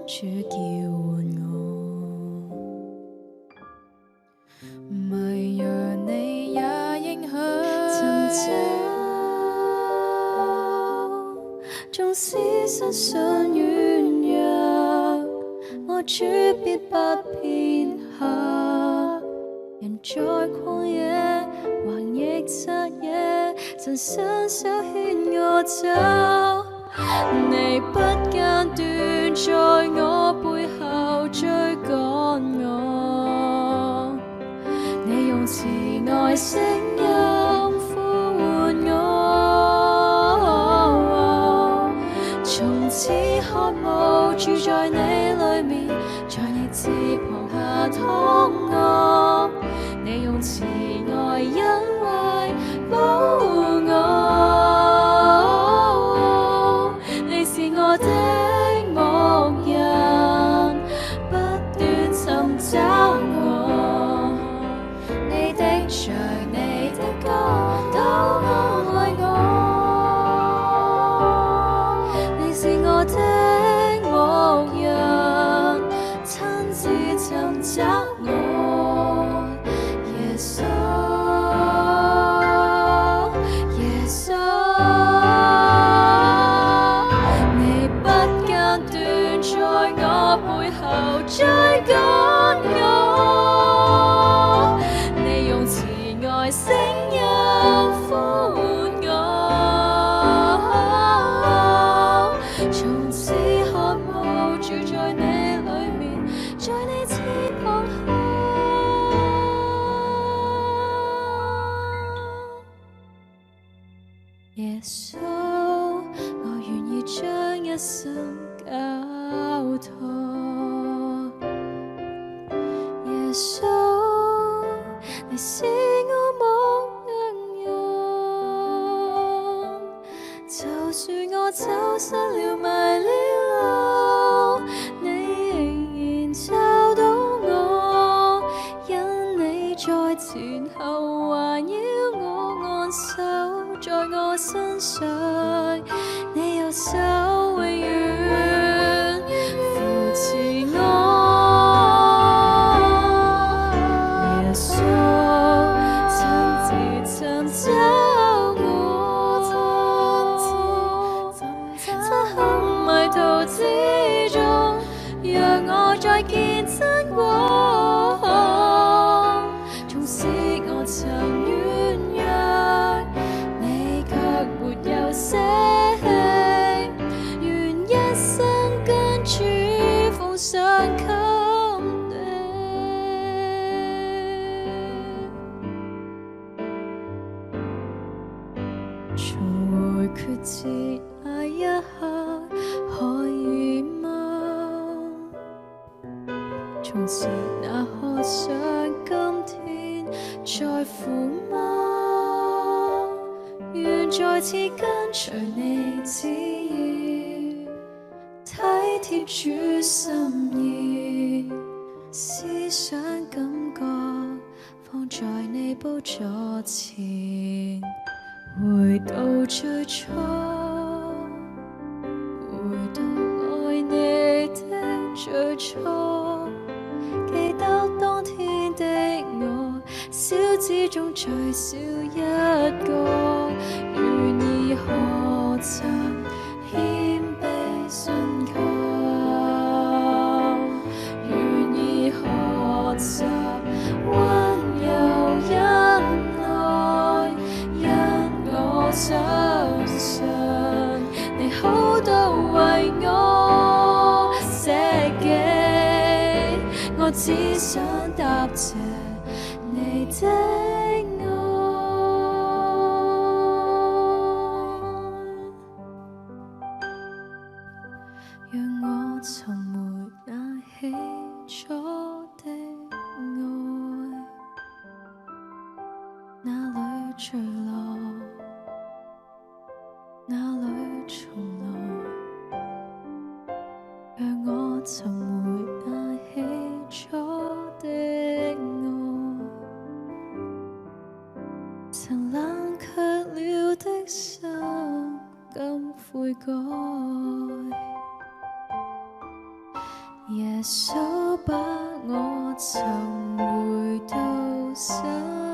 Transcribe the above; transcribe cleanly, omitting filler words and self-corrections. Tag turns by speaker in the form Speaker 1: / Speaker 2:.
Speaker 1: 主叫喚我，迷讓你也應許尋找，縱使失信軟弱，我主必不撇下。人在曠野橫逆窄野，曾伸手牽我走。你不間斷在我背後追趕我，你用慈愛聲音呼喚我，從此渴慕住在你裏面，在你翅膀下躺臥，你用慈愛恩惠保護我。我的牧人不斷尋找我，你的杖你的竿都安慰我，你是我的牧人，親自尋找我，耶穌。背後追趕我，你用慈愛聲音呼喚我，從此渴慕住在你裏面，在你翅膀下，耶穌，我願意將一生交託。耶穌，你是我牧羊人，就算我走失了迷了路，你仍然找到我，因你在前後環繞我，按手在我身上，你右手永遠扶持我。之中，讓我再見真光。縱使我曾軟弱，你卻沒有捨棄，願一生跟主奉上給你。重回決志那一刻，可以嗎？從前那渴想今天在乎嗎？願再次跟隨你旨意，體貼主心意，思想感覺放在你寶座前，回到最初，回到愛你的最初，記得當天的我，小子中最小一個，願意學習謙卑信靠，願意學習溫柔忍耐，因我相信你好到為我捨己，我只想答謝你的愛，讓我尋回那起初的愛，哪裏墜落，哪裏重來，讓我尋回那起初的愛，曾冷卻了的心敢悔改，耶穌把我尋回到手。